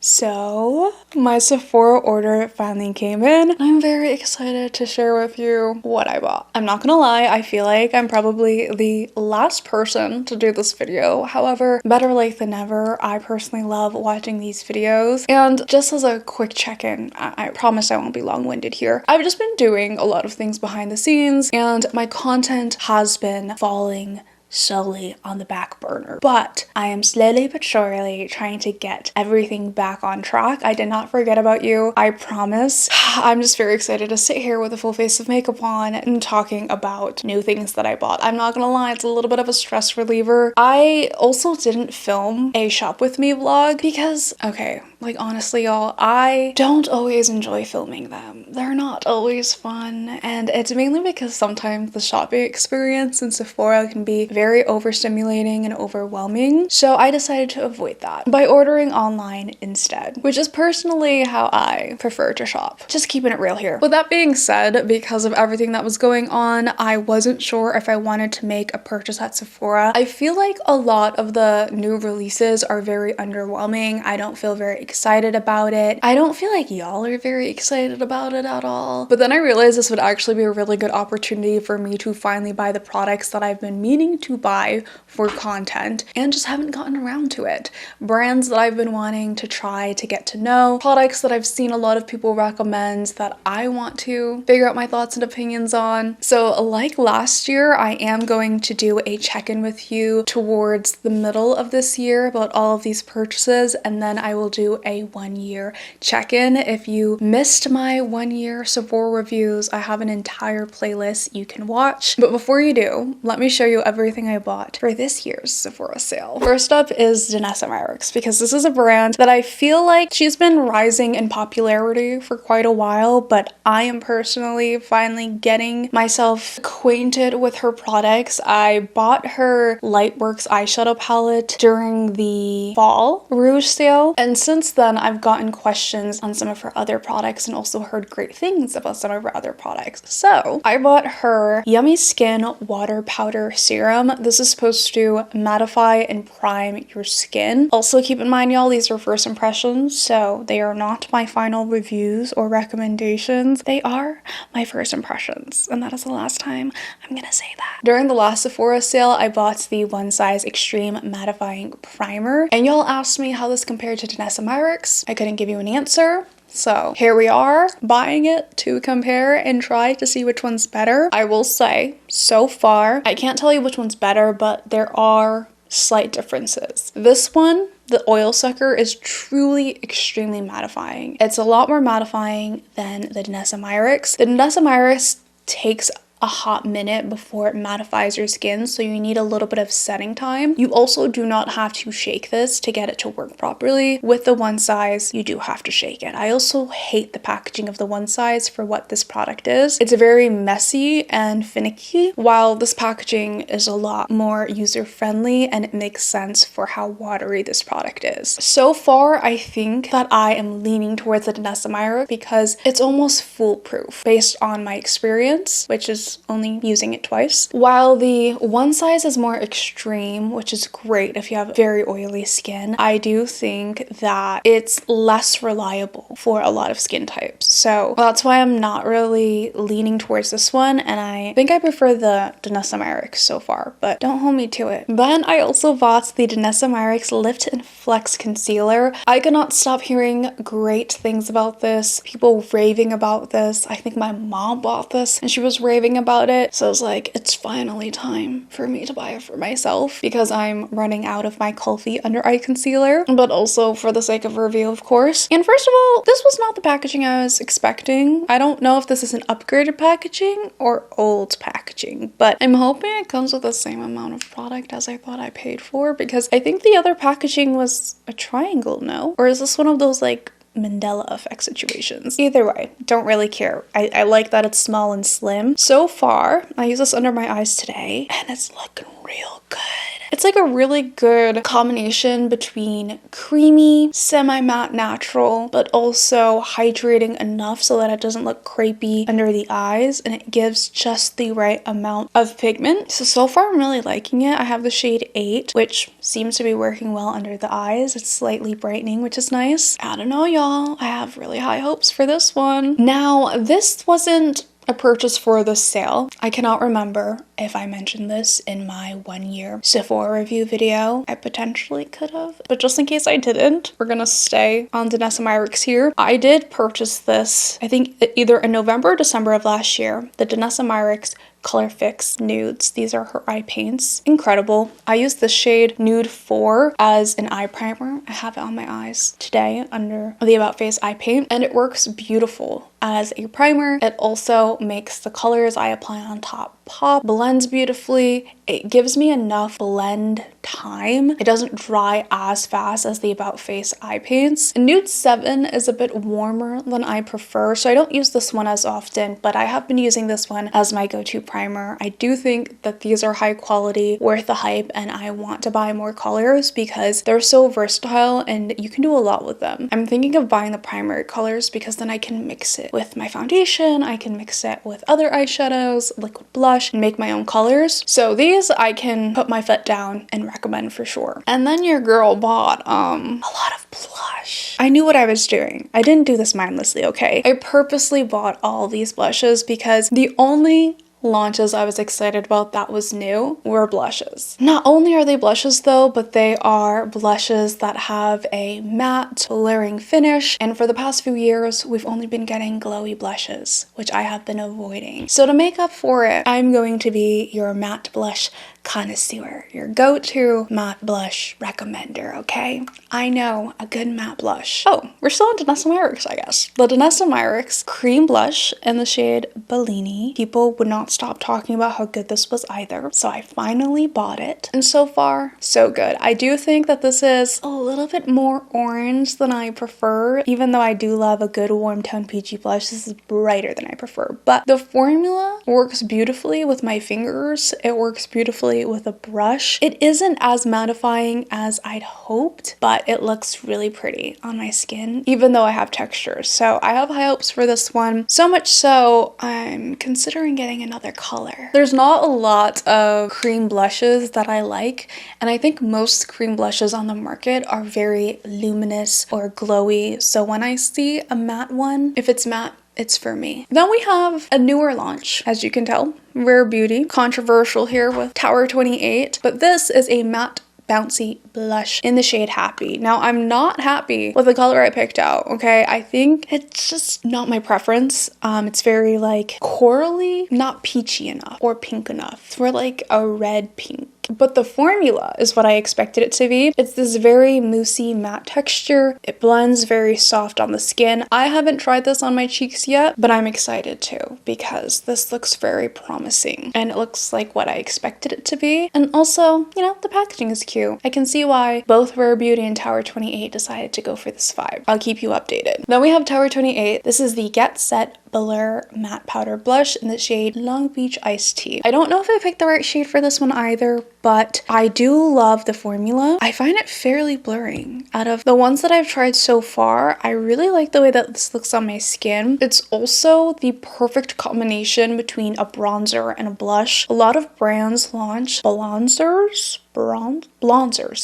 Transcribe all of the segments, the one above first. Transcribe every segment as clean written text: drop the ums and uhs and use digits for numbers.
So my Sephora order finally came in. I'm very excited to share with you what I bought. I'm not gonna lie, I feel like I'm probably the last person to do this video. However, better late than never. I personally love watching these videos. And just as a quick check-in, I promise I won't be long-winded here. I've just been doing a lot of things behind the scenes and my content has been falling solely on the back burner, but I am slowly but surely trying to get everything back on track. I did not forget about you, I promise. I'm just very excited to sit here with a full face of makeup on and talking about new things that I bought. I'm not gonna lie, it's a little bit of a stress reliever. I also didn't film a shop with me vlog because, okay, like honestly y'all, I don't always enjoy filming them. They're not always fun, and it's mainly because sometimes the shopping experience in Sephora can be very overstimulating and overwhelming. So I decided to avoid that by ordering online instead, which is personally how I prefer to shop. Just keeping it real here. With that being said, because of everything that was going on, I wasn't sure if I wanted to make a purchase at Sephora. I feel like a lot of the new releases are very underwhelming. I don't feel very excited about it. I don't feel like y'all are very excited about it at all. But then I realized this would actually be a really good opportunity for me to finally buy the products that I've been meaning to buy for content and just haven't gotten around to it. Brands that I've been wanting to try to get to know, products that I've seen a lot of people recommend that I want to figure out my thoughts and opinions on. So like last year, I am going to do a check-in with you towards the middle of this year about all of these purchases, and then I will do a 1-year check-in. If you missed my 1-year Sephora reviews, I have an entire playlist you can watch. But before you do, let me show you everything I bought for this year's Sephora sale. First up is Danessa Myricks, because this is a brand that I feel like she's been rising in popularity for quite a while, but I am personally finally getting myself acquainted with her products. I bought her Lightworks eyeshadow palette during the fall rouge sale, and since then I've gotten questions on some of her other products and also heard great things about some of her other products. So I bought her Yummy Skin Water Powder Serum. This is supposed to mattify and prime your skin. Also keep in mind y'all, these are first impressions, so they are not my final reviews or recommendations. They are my first impressions, and that is the last time I'm gonna say that. During the last Sephora sale, I bought the One Size Extreme Mattifying Primer, and y'all asked me how this compared to Danessa Myricks. I couldn't give you an answer. So here we are, buying it to compare and try to see which one's better. I will say, so far, I can't tell you which one's better, but there are slight differences. This one, the oil sucker, is truly extremely mattifying. It's a lot more mattifying than the Danessa Myricks. The Danessa Myricks takes a hot minute before it mattifies your skin, so you need a little bit of setting time. You also do not have to shake this to get it to work properly. With the One Size, you do have to shake it. I also hate the packaging of the One Size for what this product is. It's very messy and finicky, while this packaging is a lot more user-friendly and it makes sense for how watery this product is. So far, I think that I am leaning towards the Danessa Myricks because it's almost foolproof based on my experience, which is only using it twice. While the One Size is more extreme, which is great if you have very oily skin, I do think that it's less reliable for a lot of skin types. So that's why I'm not really leaning towards this one, and I think I prefer the Danessa Myricks so far, but don't hold me to it. Then I also bought the Danessa Myricks Lift and Flex Concealer. I could not stop hearing great things about this, people raving about this. I think my mom bought this and she was raving about it, so I was like, it's finally time for me to buy it for myself because I'm running out of my Kulfi under eye concealer, but also for the sake of review, of course. And first of all, this was not the packaging I was expecting. I don't know if this is an upgraded packaging or old packaging, but I'm hoping it comes with the same amount of product as I thought I paid for, because I think the other packaging was a triangle, no? Or is this one of those like Mandela effect situations? Either way, don't really care. I like that it's small and slim. So far, I use this under my eyes today and it's looking real good. It's like a really good combination between creamy, semi-matte natural, but also hydrating enough so that it doesn't look crepey under the eyes, and it gives just the right amount of pigment. So far I'm really liking it. I have the shade 8, which seems to be working well under the eyes. It's slightly brightening, which is nice. I don't know, y'all. I have really high hopes for this one. Now, this wasn't a purchase for the sale. I cannot remember if I mentioned this in my 1-year Sephora review video. I potentially could have, but just in case I didn't, we're gonna stay on Danessa Myricks here. I did purchase this, I think either in November or December of last year, the Danessa Myricks Colorfix nudes. These are her eye paints. Incredible. I use the shade Nude 4 as an eye primer. I have it on my eyes today under the About Face eye paint, and it works beautiful as a primer. It also makes the colors I apply on top pop, blends beautifully. It gives me enough blend time. It doesn't dry as fast as the About Face eye paints. Nude 7 is a bit warmer than I prefer, so I don't use this one as often, but I have been using this one as my go-to primer. I do think that these are high quality, worth the hype, and I want to buy more colors because they're so versatile and you can do a lot with them. I'm thinking of buying the primary colors because then I can mix it with my foundation, I can mix it with other eyeshadows, liquid blush, and make my own colors. So these I can put my foot down and recommend for sure. And then your girl bought a lot of blush. I knew what I was doing. I didn't do this mindlessly, okay? I purposely bought all these blushes because the only launches I was excited about that was new were blushes. Not only are they blushes though, but they are blushes that have a matte layering finish, and for the past few years we've only been getting glowy blushes, which I have been avoiding. So to make up for it, I'm going to be your matte blush connoisseur, your go-to matte blush recommender, okay? I know a good matte blush. Oh, we're still on Danessa Myricks, I guess. The Danessa Myricks cream blush in the shade Bellini. People would not stop talking about how good this was either, so I finally bought it, and so far, so good. I do think that this is a little bit more orange than I prefer, even though I do love a good warm tone peachy blush. This is brighter than I prefer, but the formula works beautifully with my fingers. It works beautifully with a brush. It isn't as mattifying as I'd hoped, but it looks really pretty on my skin, even though I have textures. So I have high hopes for this one. So much so, I'm considering getting another color. There's not a lot of cream blushes that I like, and I think most cream blushes on the market are very luminous or glowy. So when I see a matte one, if it's matte, it's for me. Then we have a newer launch, as you can tell. Rare Beauty. Controversial here with Tower 28, but this is a matte bouncy blush in the shade Happy. Now, I'm not happy with the color I picked out, okay? I think it's just not my preference. It's very like corally, not peachy enough or pink enough. It's more like a red pink. But the formula is what I expected it to be. It's this very moussey matte texture. It blends very soft on the skin. I haven't tried this on my cheeks yet, but I'm excited to because this looks very promising and it looks like what I expected it to be. And also, you know, the packaging is cute. I can see why both Rare Beauty and Tower 28 decided to go for this vibe. I'll keep you updated. Then we have Tower 28. This is the Get Set Blur Matte Powder Blush in the shade Long Beach Iced Tea. I don't know if I picked the right shade for this one either, but I do love the formula. I find it fairly blurring. Out of the ones that I've tried so far, I really like the way that this looks on my skin. It's also the perfect combination between a bronzer and a blush. A lot of brands launch bronzers,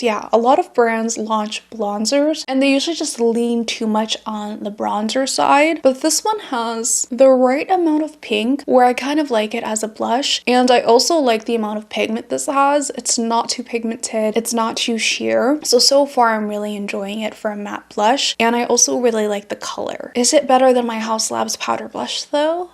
yeah. A lot of brands launch bronzers and they usually just lean too much on the bronzer side, but this one has the right amount of pink where I kind of like it as a blush, and I also like the amount of pigment this has. It's not too pigmented, it's not too sheer, so far I'm really enjoying it for a matte blush, and I also really like the color. Is it better than my Haus Labs powder blush though?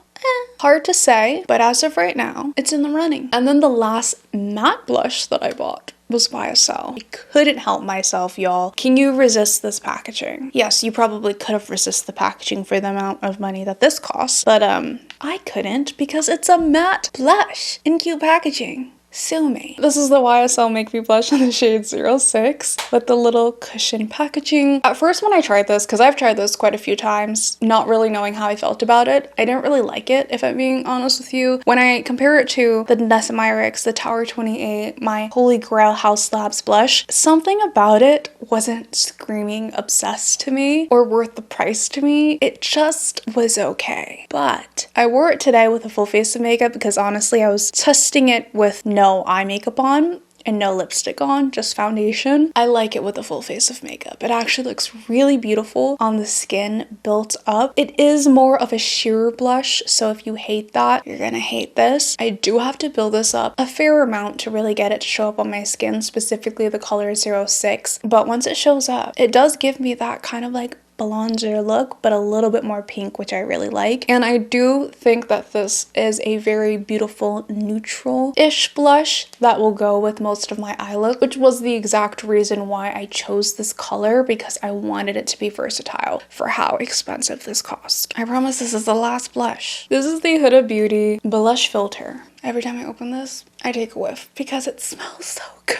Hard to say, but as of right now, it's in the running. And then the last matte blush that I bought was YSL. I couldn't help myself, y'all. Can you resist this packaging? Yes, you probably could have resisted the packaging for the amount of money that this costs, but I couldn't because it's a matte blush in cute packaging. sue me. This is the YSL Make Me Blush in the shade 06 with the little cushion packaging. At first when I tried this, because I've tried this quite a few times, not really knowing how I felt about it, I didn't really like it, if I'm being honest with you. When I compare it to the Danessa Myricks, the Tower 28, my Holy Grail House Labs blush, something about it wasn't screaming obsessed to me or worth the price to me. It just was okay. But I wore it today with a full face of makeup because honestly I was testing it with no eye makeup on and no lipstick on, just foundation. I like it with a full face of makeup. It actually looks really beautiful on the skin, built up. It is more of a sheer blush, so if you hate that, you're gonna hate this. I do have to build this up a fair amount to really get it to show up on my skin, specifically the color 06. But once it shows up, it does give me that kind of like bronzer look, but a little bit more pink, which I really like. And I do think that this is a very beautiful neutral-ish blush that will go with most of my eye look, which was the exact reason why I chose this color, because I wanted it to be versatile for how expensive this cost. I promise this is the last blush. This is the Huda Beauty blush filter. Every time I open this, I take a whiff because it smells so good.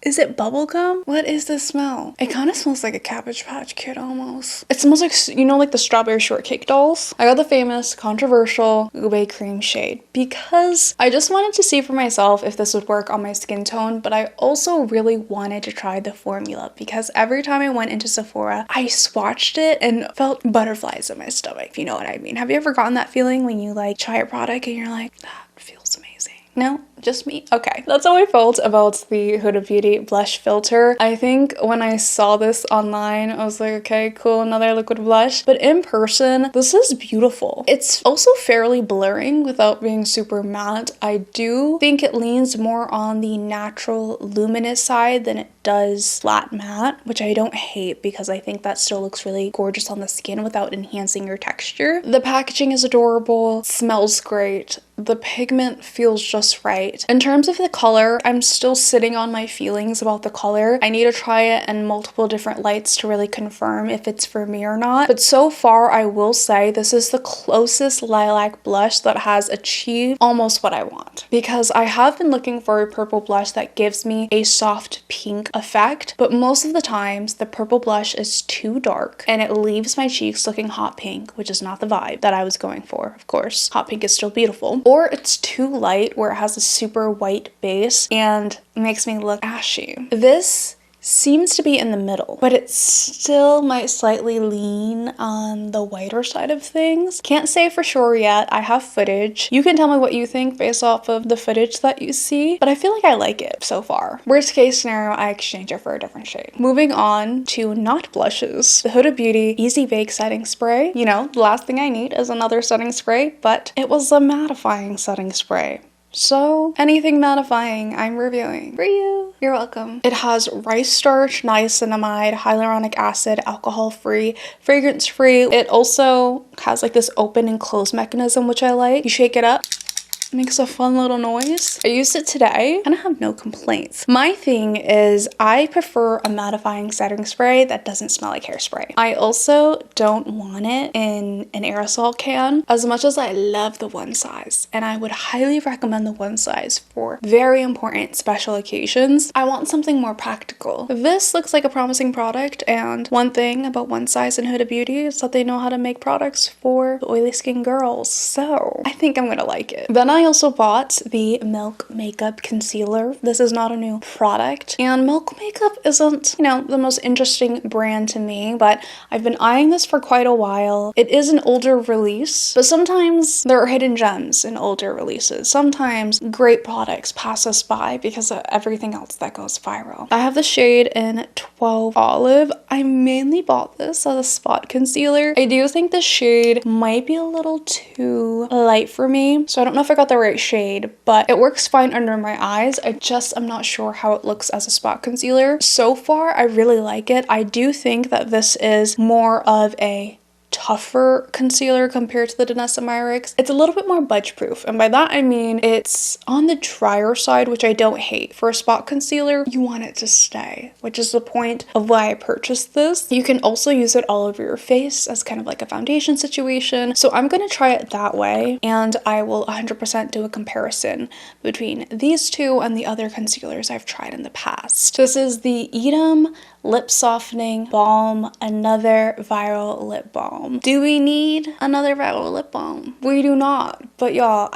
Is it bubblegum? What is this smell? It kind of smells like a Cabbage Patch Kid almost. It smells like, you know, like the strawberry shortcake dolls. I got the famous, controversial Ube Cream shade because I just wanted to see for myself if this would work on my skin tone, but I also really wanted to try the formula because every time I went into Sephora, I swatched it and felt butterflies in my stomach, if you know what I mean. Have you ever gotten that feeling when you like try a product and you're like, that feels amazing? No? Just me? Okay. That's how I felt about the Huda Beauty blush filter. I think when I saw this online, I was like, okay, cool, another liquid blush. But in person, this is beautiful. It's also fairly blurring without being super matte. I do think it leans more on the natural luminous side than it does flat matte, which I don't hate because I think that still looks really gorgeous on the skin without enhancing your texture. The packaging is adorable, smells great. The pigment feels just right. In terms of the color, I'm still sitting on my feelings about the color. I need to try it in multiple different lights to really confirm if it's for me or not. But so far, I will say this is the closest lilac blush that has achieved almost what I want. Because I have been looking for a purple blush that gives me a soft pink effect, but most of the times the purple blush is too dark and it leaves my cheeks looking hot pink, which is not the vibe that I was going for, of course. Hot pink is still beautiful. Or it's too light where it has a super white base and makes me look ashy. This seems to be in the middle, but it still might slightly lean on the whiter side of things. Can't say for sure yet. I have footage. You can tell me what you think based off of the footage that you see, but I feel like I like it so far. Worst case scenario, I exchange it for a different shade. Moving on to not blushes. The Huda Beauty Easy Bake Setting Spray. You know, the last thing I need is another setting spray, but it was a mattifying setting spray. So anything mattifying, I'm reviewing for you. You're welcome. It has rice starch, niacinamide, hyaluronic acid, alcohol-free, fragrance-free. It also has like this open and close mechanism, which I like. You shake it up. Makes a fun little noise. I used it today and I have no complaints. My thing is I prefer a mattifying setting spray that doesn't smell like hairspray. I also don't want it in an aerosol can as much as I love the one size, and I would highly recommend the one size for very important special occasions. I want something more practical. This looks like a promising product, and one thing about one size in Huda Beauty is that they know how to make products for the oily skin girls, so I think I'm gonna like it. Then I also bought the Milk Makeup Concealer. This is not a new product, and Milk Makeup isn't, you know, the most interesting brand to me, but I've been eyeing this for quite a while. It is an older release, but sometimes there are hidden gems in older releases. Sometimes great products pass us by because of everything else that goes viral. I have the shade in 12 Olive. I mainly bought this as a spot concealer. I do think the shade might be a little too light for me, so I don't know if I got the right shade, but it works fine under my eyes. I'm not sure how it looks as a spot concealer. So far, I really like it. I do think that this is more of a tougher concealer compared to the Danessa Myricks. It's a little bit more budge proof, and by that I mean it's on the drier side, which I don't hate. For a spot concealer, you want it to stay, which is the point of why I purchased this. You can also use it all over your face as kind of like a foundation situation. So I'm going to try it that way, and I will 100% do a comparison between these two and the other concealers I've tried in the past. This is the Eadem Lip Softening Balm, another viral lip balm. Do we need another viral lip balm? We do not. But y'all,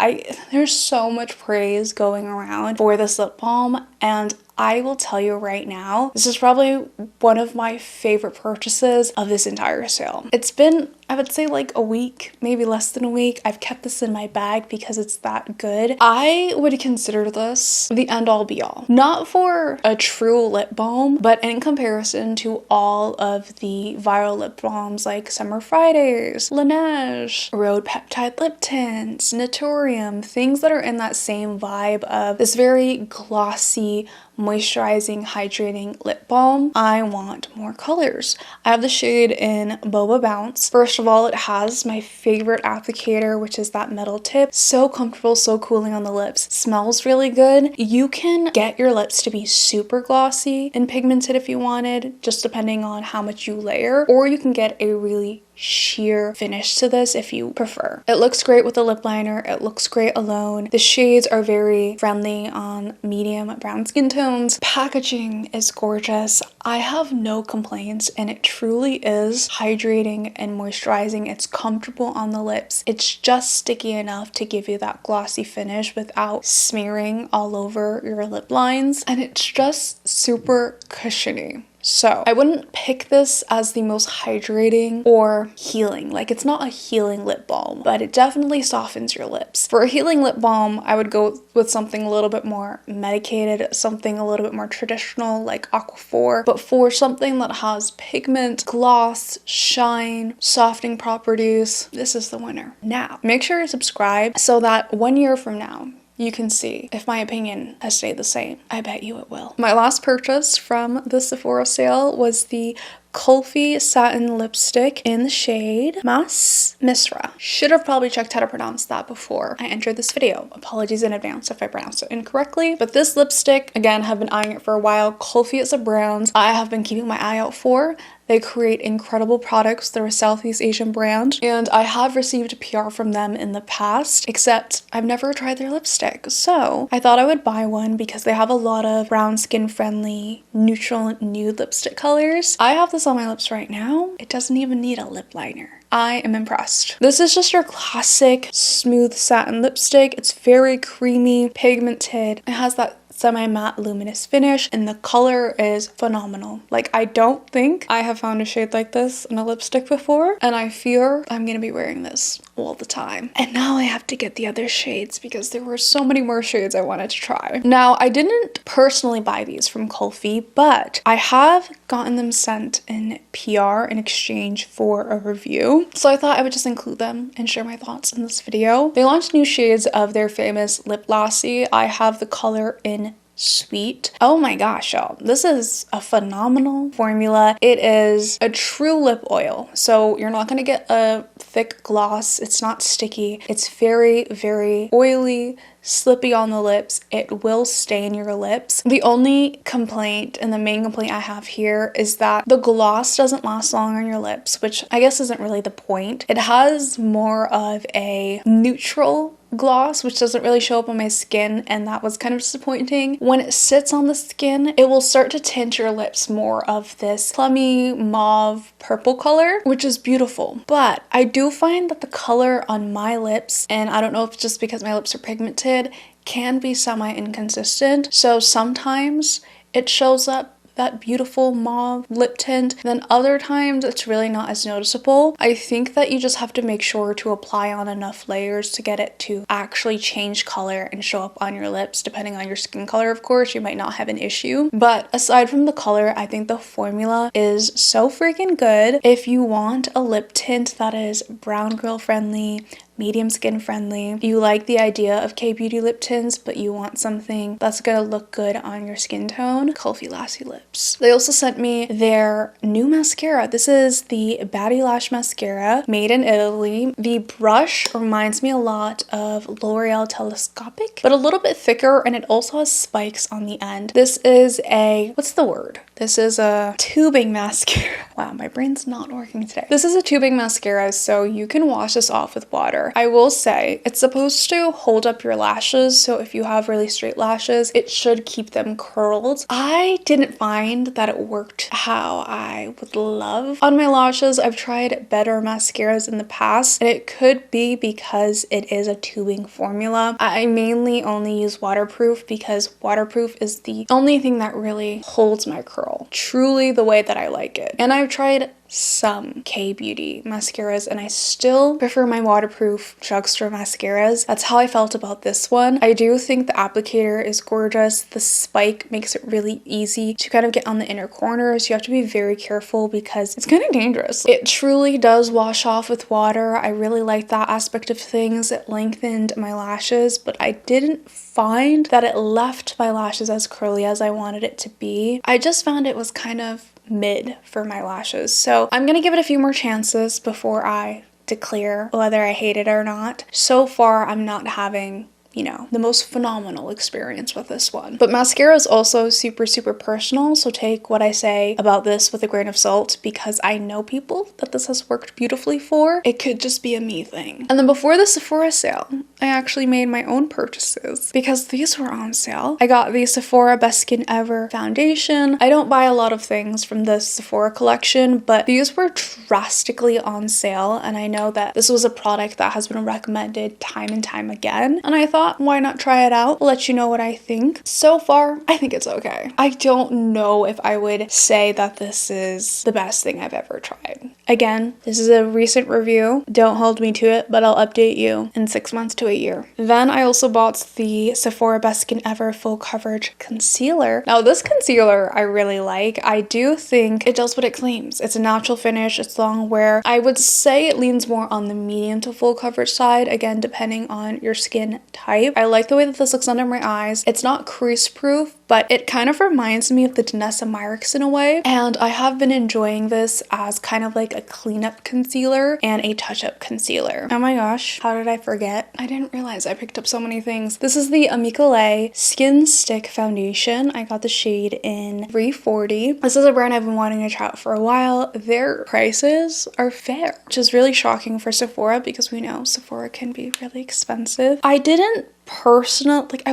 there's so much praise going around for this lip balm, and I will tell you right now, this is probably one of my favorite purchases of this entire sale. It's been, I would say, like a week, maybe less than a week. I've kept this in my bag because it's that good. I would consider this the end all be all. Not for a true lip balm, but in comparison to all of the viral lip balms like Summer Fridays, Lash, Rhode Peptide Lip Tints, Naturium, things that are in that same vibe of this very glossy, moisturizing, hydrating lip balm. I want more colors. I have the shade in Boba Bounce. First of all, it has my favorite applicator, which is that metal tip. So comfortable, so cooling on the lips. Smells really good. You can get your lips to be super glossy and pigmented if you wanted, just depending on how much you layer, or you can get a really sheer finish to this if you prefer. It looks great with a lip liner. It looks great alone. The shades are very friendly on medium brown skin tones. Packaging is gorgeous. I have no complaints, and it truly is hydrating and moisturizing. It's comfortable on the lips. It's just sticky enough to give you that glossy finish without smearing all over your lip lines, and it's just super cushiony. So I wouldn't pick this as the most hydrating or healing. Like, it's not a healing lip balm, but it definitely softens your lips. For a healing lip balm, I would go with something a little bit more medicated, something a little bit more traditional like Aquaphor. But for something that has pigment, gloss, shine, softening properties, this is the winner. Now, make sure you subscribe so that 1 year from now, you can see if my opinion has stayed the same. I bet you it will. My last purchase from the Sephora sale was the Kulfi Satin lipstick in the shade Misra. Should have probably checked how to pronounce that before I entered this video. Apologies in advance if I pronounced it incorrectly. But this lipstick, again, have been eyeing it for a while. Kulfi is a brand I have been keeping my eye out for. They create incredible products. They're a Southeast Asian brand, and I have received PR from them in the past, except I've never tried their lipstick. So I thought I would buy one because they have a lot of brown skin friendly, neutral nude lipstick colors. I have this on my lips right now. It doesn't even need a lip liner. I am impressed. This is just your classic smooth satin lipstick. It's very creamy, pigmented. It has that semi-matte luminous finish, and the color is phenomenal. Like, I don't think I have found a shade like this in a lipstick before, and I fear I'm gonna be wearing this all the time. And now I have to get the other shades because there were so many more shades I wanted to try. Now, I didn't personally buy these from Kulfi, but I have gotten them sent in PR in exchange for a review. So I thought I would just include them and share my thoughts in this video. They launched new shades of their famous lip Lassi. I have the color in Sweet. Oh my gosh, y'all. This is a phenomenal formula. It is a true lip oil. So you're not gonna get a thick gloss. It's not sticky. It's very, very oily, slippy on the lips. It will stain your lips. The only complaint, and the main complaint I have here, is that the gloss doesn't last long on your lips, which I guess isn't really the point. It has more of a neutral gloss, which doesn't really show up on my skin, and that was kind of disappointing. When it sits on the skin, it will start to tint your lips more of this plummy mauve purple color, which is beautiful. But I do find that the color on my lips, and I don't know if it's just because my lips are pigmented, can be semi-inconsistent. So sometimes it shows up that beautiful mauve lip tint, then other times it's really not as noticeable. I think that you just have to make sure to apply on enough layers to get it to actually change color and show up on your lips. Depending on your skin color, of course, you might not have an issue. But aside from the color, I think the formula is so freaking good. If you want a lip tint that is brown girl friendly, medium skin friendly, you like the idea of K-beauty lip tints, but you want something that's gonna look good on your skin tone, Kulfi Lassi lips. They also sent me their new mascara. This is the Badi Lash mascara, made in Italy. The brush reminds me a lot of L'Oreal Telescopic, but a little bit thicker, and it also has spikes on the end. This is a, what's the word? This is a tubing mascara. Wow, my brain's not working today. This is a tubing mascara, so you can wash this off with water. I will say it's supposed to hold up your lashes, so if you have really straight lashes, it should keep them curled. I didn't find that it worked how I would love on my lashes. I've tried better mascaras in the past, and it could be because it is a tubing formula. I mainly only use waterproof because waterproof is the only thing that really holds my curl truly the way that I like it. And I've tried some K-beauty mascaras, and I still prefer my waterproof drugstore mascaras. That's how I felt about this one. I do think the applicator is gorgeous. The spike makes it really easy to kind of get on the inner corners. You have to be very careful because it's kind of dangerous. It truly does wash off with water. I really like that aspect of things. It lengthened my lashes, but I didn't find that it left my lashes as curly as I wanted it to be. I just found it was kind of mid for my lashes. So I'm gonna give it a few more chances before I declare whether I hate it or not. So far, I'm not having, you know, the most phenomenal experience with this one. But mascara is also super, super personal, so take what I say about this with a grain of salt because I know people that this has worked beautifully for. It could just be a me thing. And then before the Sephora sale, I actually made my own purchases because these were on sale. I got the Sephora Best Skin Ever foundation. I don't buy a lot of things from the Sephora collection, but these were drastically on sale, and I know that this was a product that has been recommended time and time again, and I thought, why not try it out? I'll let you know what I think. So far, I think it's okay. I don't know if I would say that this is the best thing I've ever tried. Again, this is a recent review. Don't hold me to it, but I'll update you in 6 months to a year. Then I also bought the Sephora Best Skin Ever Full Coverage Concealer. Now this concealer I really like. I do think it does what it claims. It's a natural finish, it's long wear. I would say it leans more on the medium to full coverage side, again depending on your skin type. I like the way that this looks under my eyes. It's not crease proof, but it kind of reminds me of the Danessa Myricks in a way, and I have been enjoying this as kind of like a cleanup concealer and a touch-up concealer. Oh my gosh, how did I forget? I didn't realize I picked up so many things. This is the Elle Skin Stick Foundation. I got the shade in 340. This is a brand I've been wanting to try out for a while. Their prices are fair, which is really shocking for Sephora because we know Sephora can be really expensive. I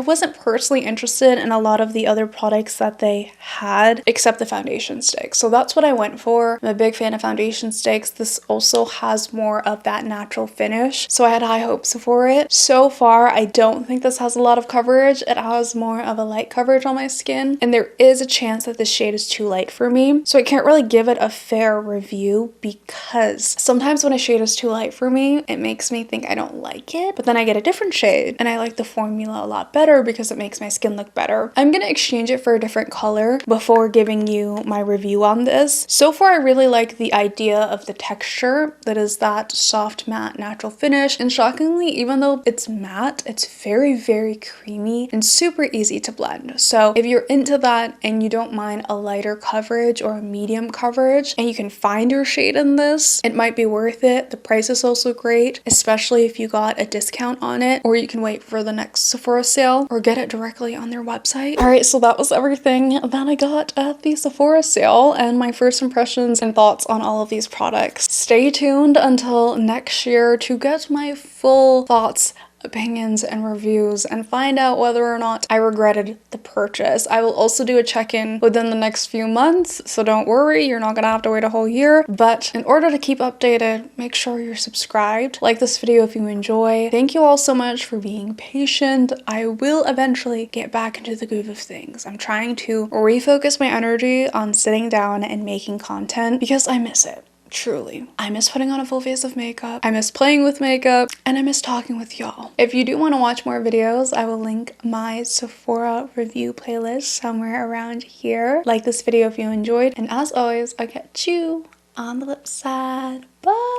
wasn't personally interested in a lot of the other products that they had except the foundation sticks, so that's what I went for. I'm a big fan of foundation sticks. This also has more of that natural finish, so I had high hopes for it. So far, I don't think this has a lot of coverage. It has more of a light coverage on my skin, and there is a chance that this shade is too light for me, so I can't really give it a fair review because sometimes when a shade is too light for me, it makes me think I don't like it, but then I get a different shade and I like the formula a lot better because it makes my skin look better. I'm gonna exchange it for a different color before giving you my review on this. So far, I really like the idea of the texture that is that soft matte natural finish, and shockingly, even though it's matte, it's very, very creamy and super easy to blend. So if you're into that and you don't mind a lighter coverage or a medium coverage and you can find your shade in this, it might be worth it. The price is also great, especially if you got a discount on it, or you can wait for the next Sephora sale or get it directly on their website. Alright, so that was everything that I got at the Sephora sale and my first impressions and thoughts on all of these products. Stay tuned until next year to get my full thoughts, opinions, and reviews and find out whether or not I regretted the purchase. I will also do a check-in within the next few months, so don't worry, you're not gonna have to wait a whole year. But in order to keep updated, make sure you're subscribed. Like this video if you enjoy. Thank you all so much for being patient. I will eventually get back into the groove of things. I'm trying to refocus my energy on sitting down and making content because I miss it. Truly. I miss putting on a full face of makeup, I miss playing with makeup, and I miss talking with y'all. If you do want to watch more videos, I will link my Sephora review playlist somewhere around here. Like this video if you enjoyed, and as always, I'll catch you on the flip side. Bye!